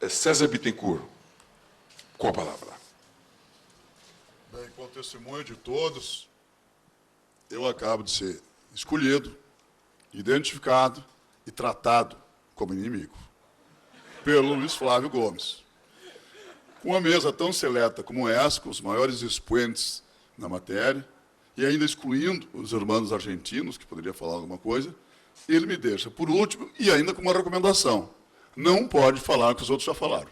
César Bittencourt, com a palavra. Bem, com testemunho de todos, eu acabo de ser escolhido, identificado e tratado como inimigo pelo Luiz Flávio Gomes. Com uma mesa tão seleta como essa, com os maiores expoentes na matéria, e ainda excluindo os irmãos argentinos, que poderia falar alguma coisa, ele me deixa por último e ainda com uma recomendação. Não pode falar o que os outros já falaram.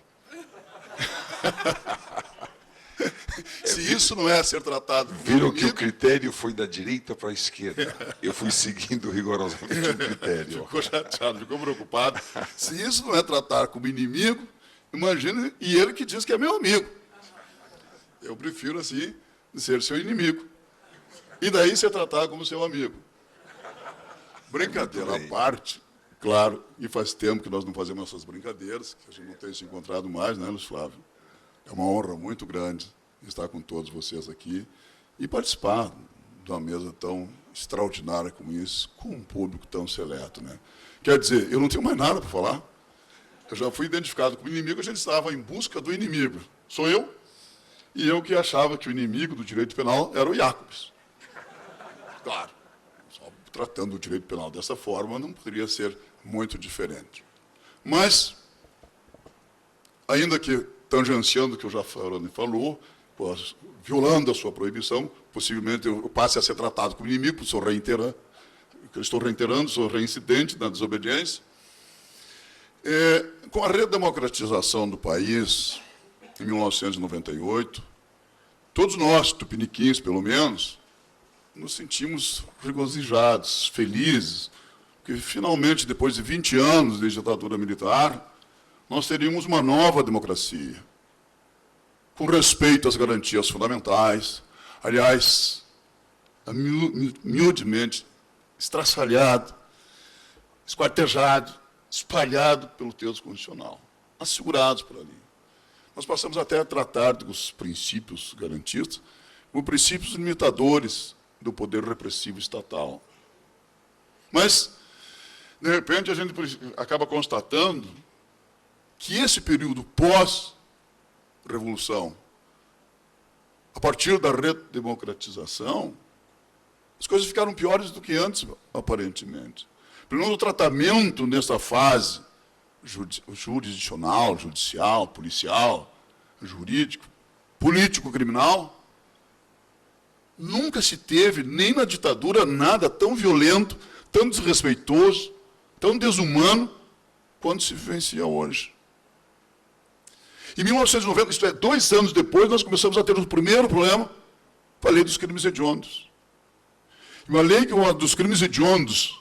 Se isso não é ser tratado... Viram que o critério foi da direita para a esquerda. Eu fui seguindo rigorosamente o critério. Ficou chateado, ficou preocupado. Se isso não é tratar como inimigo, imagine, e ele que diz que é meu amigo. Eu prefiro, assim, ser seu inimigo. E daí ser tratado como seu amigo. Brincadeira à parte, claro, e faz tempo que nós não fazemos essas brincadeiras, que a gente não tem se encontrado mais, né, Luiz Flávio? É uma honra muito grande estar com todos vocês aqui e participar de uma mesa tão extraordinária como isso, com um público tão seleto, né? Quer dizer, eu não tenho mais nada para falar. Eu já fui identificado como inimigo, a gente estava em busca do inimigo. Sou eu, e eu que achava que o inimigo do direito penal era o Jacobs. Claro, só tratando o direito penal dessa forma, não poderia ser muito diferente. Mas, ainda que tangenciando o que o Jaffarani falou, violando a sua proibição, possivelmente eu passe a ser tratado como inimigo, porque estou reiterando, sou reincidente na desobediência. Com a redemocratização do país, em 1998, todos nós, tupiniquins pelo menos, nos sentimos regozijados, felizes, porque finalmente, depois de 20 anos de ditadura militar, nós teríamos uma nova democracia, com respeito às garantias fundamentais, aliás, miudemente, estraçalhado, esquartejado, espalhado pelo texto constitucional, assegurados por ali. Nós passamos até a tratar dos princípios garantistas como princípios limitadores do poder repressivo estatal. Mas, de repente, a gente acaba constatando que esse período pós-revolução, a partir da redemocratização, as coisas ficaram piores do que antes, aparentemente. Pelo menos o tratamento nessa fase jurisdicional, judicial, policial, jurídico, político-criminal, nunca se teve, nem na ditadura, nada tão violento, tão desrespeitoso, tão desumano, quanto se vivencia hoje. Em 1990, isto é, 2 anos depois, nós começamos a ter o primeiro problema com a lei dos crimes hediondos. Uma lei que uma dos crimes hediondos,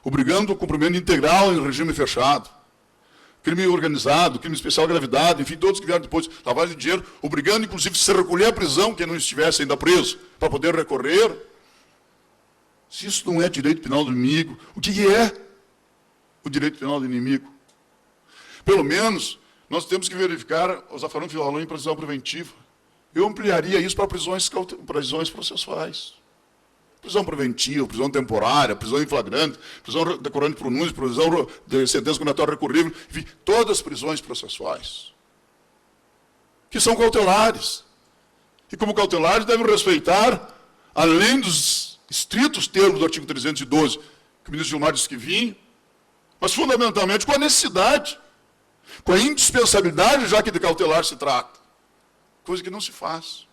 obrigando o cumprimento integral em regime fechado, crime organizado, crime especial gravidade, enfim, todos que vieram depois, lavagem de dinheiro, obrigando, inclusive, se recolher à prisão quem não estivesse ainda preso, para poder recorrer. Se isso não é direito penal do inimigo, o que é o direito penal do inimigo? Pelo menos, nós temos que verificar, o Zaffaroni falou em prisão preventiva. Eu ampliaria isso para prisões processuais. Prisão preventiva, prisão temporária, prisão em flagrante, prisão decorrente pronúncio, prisão de sentença condenatória recorrível, enfim, todas as prisões processuais, que são cautelares. E como cautelares devem respeitar, além dos estritos termos do artigo 312, que o ministro Gilmar disse que vinha, mas fundamentalmente com a necessidade, com a indispensabilidade, já que de cautelar se trata. Coisa que não se faz.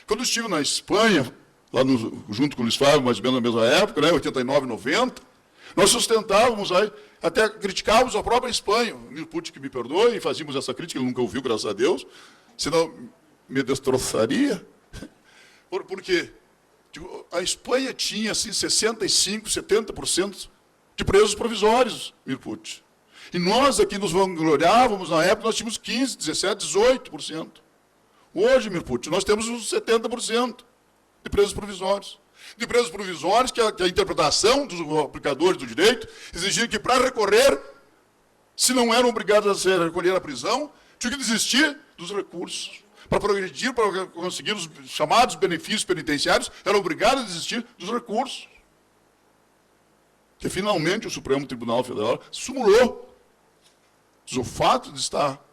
Quando eu estive na Espanha, lá junto com o Luiz Flávio, mais ou menos na mesma época, né, 89, 90, nós sustentávamos, aí, até criticávamos a própria Espanha. O Mirpucci que me perdoe, e fazíamos essa crítica, ele nunca ouviu, graças a Deus, senão me destroçaria. Por quê? A Espanha tinha assim, 65%, 70% de presos provisórios, Mirpucci. E nós aqui nos vangloriávamos, na época, nós tínhamos 15%, 17%, 18%. Hoje, Mirpucci, nós temos uns 70% de presos provisórios. De presos provisórios que a interpretação dos aplicadores do direito exigia que, para recorrer, se não eram obrigados a recolher a prisão, tinham que desistir dos recursos. Para progredir, para conseguir os chamados benefícios penitenciários, eram obrigados a desistir dos recursos. Que, finalmente, o Supremo Tribunal Federal simulou o fato de estar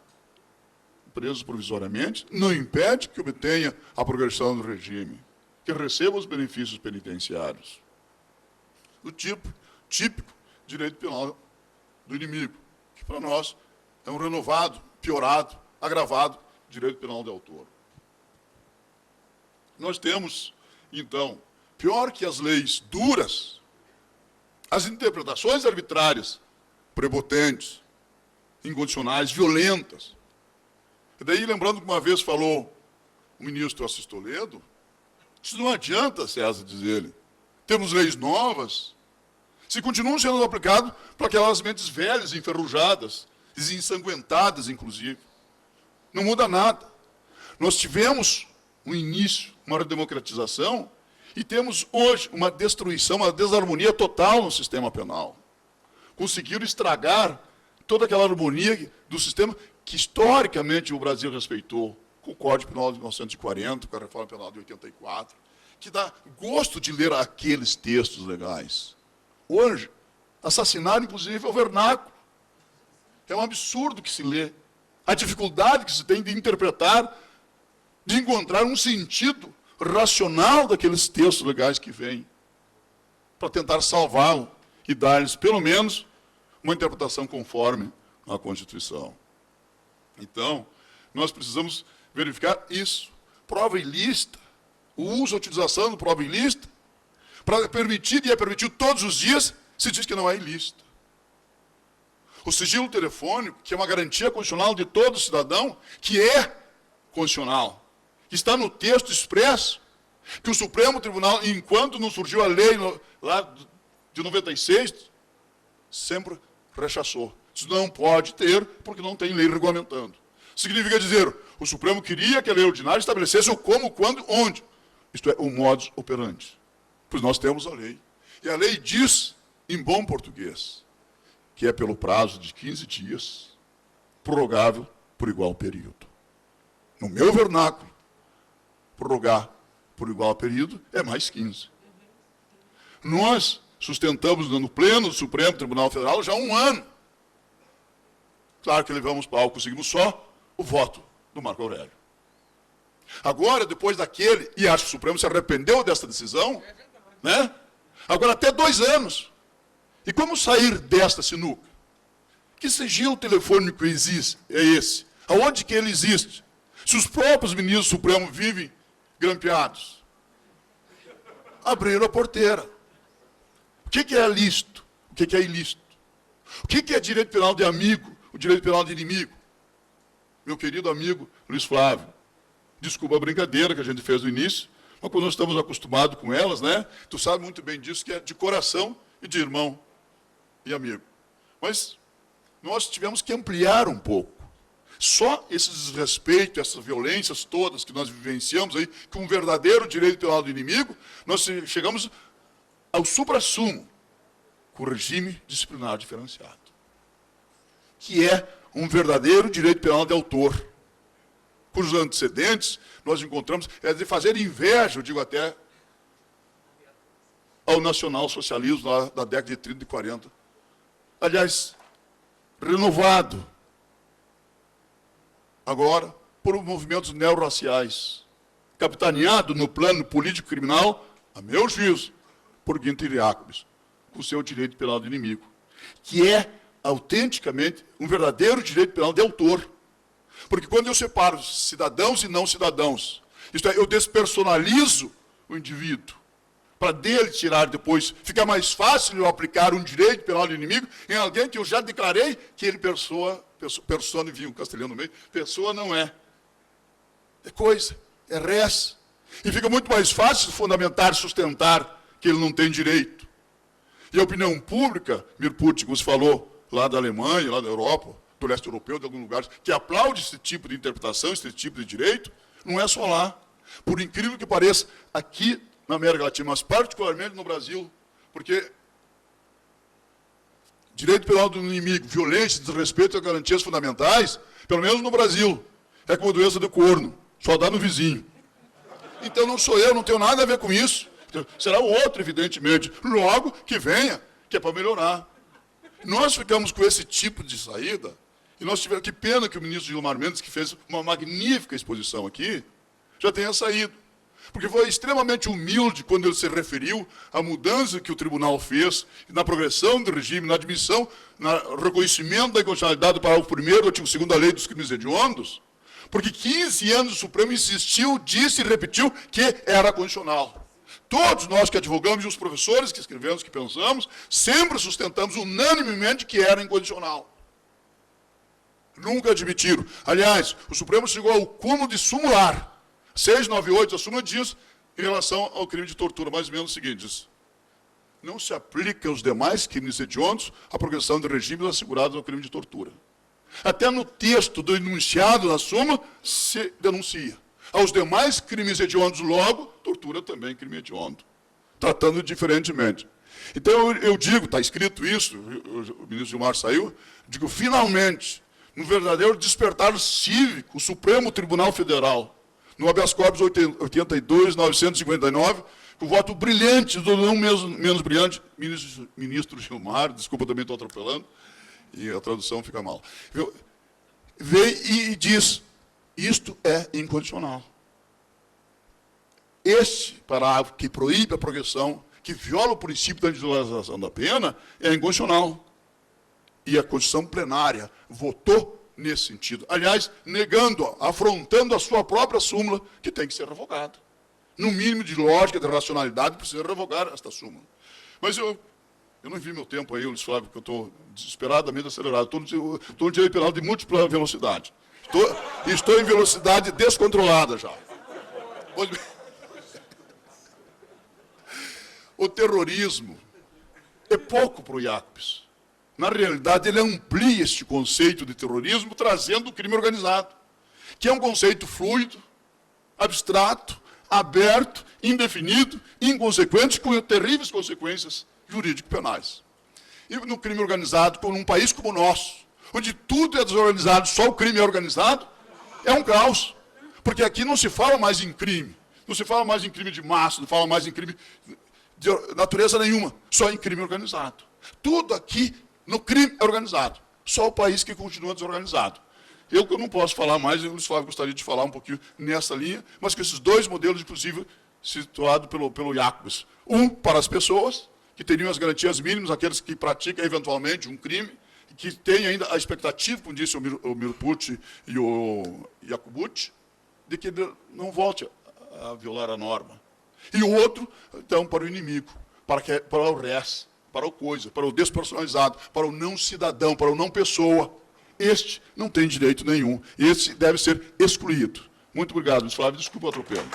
presos provisoriamente não impede que obtenha a progressão do regime, que receba os benefícios penitenciários. O típico direito penal do inimigo, que para nós é um renovado, piorado, agravado direito penal de autor. Nós temos, então, pior que as leis duras, as interpretações arbitrárias, prepotentes, incondicionais, violentas. E daí, lembrando que uma vez falou o ministro Assis Toledo, isso não adianta, César, diz ele. Temos leis novas, se continuam sendo aplicadas para aquelas mentes velhas, enferrujadas, ensanguentadas, inclusive. Não muda nada. Nós tivemos um início, uma redemocratização, e temos hoje uma destruição, uma desarmonia total no sistema penal. Conseguiram estragar toda aquela harmonia do sistema que, historicamente, o Brasil respeitou, com o Código Penal de 1940, com a Reforma Penal de 84, que dá gosto de ler aqueles textos legais. Hoje, assassinar, inclusive, é o vernáculo. É um absurdo que se lê. A dificuldade que se tem de interpretar, de encontrar um sentido racional daqueles textos legais que vêm, para tentar salvá-lo e dar-lhes, pelo menos, uma interpretação conforme a Constituição. Então, nós precisamos verificar isso. Prova ilícita, o uso, a utilização de prova ilícita, para permitir, e é permitido todos os dias, se diz que não é ilícita. O sigilo telefônico, que é uma garantia constitucional de todo cidadão, que é constitucional, que está no texto expresso, que o Supremo Tribunal, enquanto não surgiu a lei lá de 96, sempre rechaçou. Isso não pode ter, porque não tem lei regulamentando. Significa dizer, o Supremo queria que a lei ordinária estabelecesse o como, quando, onde. Isto é, o modus operandi. Pois nós temos a lei. E a lei diz, em bom português, que é pelo prazo de 15 dias, prorrogável por igual período. No meu vernáculo, prorrogar por igual período é mais 15. Nós sustentamos no pleno do Supremo Tribunal Federal já há um ano. Claro que levamos para algo, conseguimos só o voto do Marco Aurélio. Agora, depois daquele, e acho que o Supremo se arrependeu dessa decisão, né? Agora até 2 anos. E como sair desta sinuca? Que sigilo telefônico existe? É esse. Aonde que ele existe? Se os próprios ministros do Supremo vivem grampeados, abriram a porteira. O que é lícito? O que é ilícito? O que é direito penal de amigo? O direito penal de inimigo? Meu querido amigo Luiz Flávio, desculpa a brincadeira que a gente fez no início, mas quando nós estamos acostumados com elas, né? Tu sabe muito bem disso, que é de coração e de irmão e amigo. Mas nós tivemos que ampliar um pouco. Só esse desrespeito, essas violências todas que nós vivenciamos aí, com um verdadeiro direito penal do inimigo, nós chegamos ao suprassumo, com o regime disciplinar diferenciado, que é um verdadeiro direito penal de autor, cujos antecedentes nós encontramos, é de fazer inveja, eu digo até, ao nacional-socialismo lá da década de 30 e 40. Aliás, renovado, agora, por movimentos neorraciais, capitaneado no plano político-criminal, a meu juízo, por Guinter Jacobs, com o seu direito penal do inimigo, que é, autenticamente, um verdadeiro direito penal de autor. Porque quando eu separo cidadãos e não cidadãos, isto é, eu despersonalizo o indivíduo, para dele tirar depois, fica mais fácil eu aplicar um direito penal do inimigo em alguém que eu já declarei que ele persona, não vi um castelhano no meio, pessoa não é. É coisa, é res. E fica muito mais fácil fundamentar, sustentar que ele não tem direito. E a opinião pública, Mirput, como se falou, lá da Alemanha, lá da Europa, do leste europeu, de alguns lugares, que aplaude esse tipo de interpretação, esse tipo de direito, não é só lá. Por incrível que pareça, aqui na América Latina, mas particularmente no Brasil, porque direito penal do inimigo, violência, desrespeito às garantias fundamentais, pelo menos no Brasil, é como doença do corno, só dá no vizinho. Então não sou eu, não tenho nada a ver com isso. Será o outro, evidentemente. Logo que venha, que é para melhorar. Nós ficamos com esse tipo de saída, E nós tivemos, que pena que o ministro Gilmar Mendes, que fez uma magnífica exposição aqui, já tenha saído. Porque foi extremamente humilde quando ele se referiu à mudança que o tribunal fez na progressão do regime, na admissão, no reconhecimento da inconstitucionalidade do parágrafo 1º do artigo 2º da Lei dos Crimes Hediondos, porque 15 anos o Supremo insistiu, disse e repetiu que era constitucional. Todos nós que advogamos, e os professores que escrevemos, que pensamos, sempre sustentamos unanimemente que era incondicional. Nunca admitiram. Aliás, o Supremo chegou ao cúmulo de sumular. 698, a súmula diz, em relação ao crime de tortura, mais ou menos o seguinte, diz, não se aplica aos demais crimes hediondos a progressão de regimes assegurados ao crime de tortura. Até no texto do enunciado da súmula se denuncia. Aos demais crimes hediondos, logo, tortura também é crime hediondo, tratando diferentemente. Então, eu digo, está escrito isso, o ministro Gilmar saiu, digo, finalmente, no verdadeiro despertar cívico, o Supremo Tribunal Federal, no habeas corpus 82.959, com o voto brilhante, do não menos brilhante, ministro Gilmar, desculpa, também estou atropelando, e a tradução fica mal, vem e diz, isto é incondicional. Este parágrafo que proíbe a progressão, que viola o princípio da individualização da pena, é incondicional. E a Constituição plenária votou nesse sentido. Aliás, negando, afrontando a sua própria súmula, que tem que ser revogada. No mínimo de lógica, de racionalidade, precisa revogar esta súmula. Mas eu não vi meu tempo aí, Luiz Flávio, que eu estou desesperadamente acelerado. Estou no direito penal de múltipla velocidade. Estou em velocidade descontrolada já. O terrorismo é pouco para o Jacobs. Na realidade, ele amplia este conceito de terrorismo, trazendo o crime organizado, que é um conceito fluido, abstrato, aberto, indefinido, inconsequente, com terríveis consequências jurídico-penais. E no crime organizado, num país como o nosso, onde tudo é desorganizado, só o crime é organizado, é um caos. Porque aqui não se fala mais em crime, não se fala mais em crime de massa, não fala mais em crime de natureza nenhuma, só em crime organizado. Tudo aqui no crime é organizado, só o país que continua desorganizado. Eu não posso falar mais, o Luiz Flávio gostaria de falar um pouquinho nessa linha, mas com esses dois modelos, inclusive, situados pelo Jacobs. Um, para as pessoas, que teriam as garantias mínimas, aqueles que praticam eventualmente um crime, que têm ainda a expectativa, como disse o Mirpucci e o Jacobucci, de que ele não volte a violar a norma. E o outro, então, para o inimigo, para o res, para o coisa, para o despersonalizado, para o não cidadão, para o não pessoa. Este não tem direito nenhum. Esse deve ser excluído. Muito obrigado, Luiz Flávio. Desculpa o atropelo.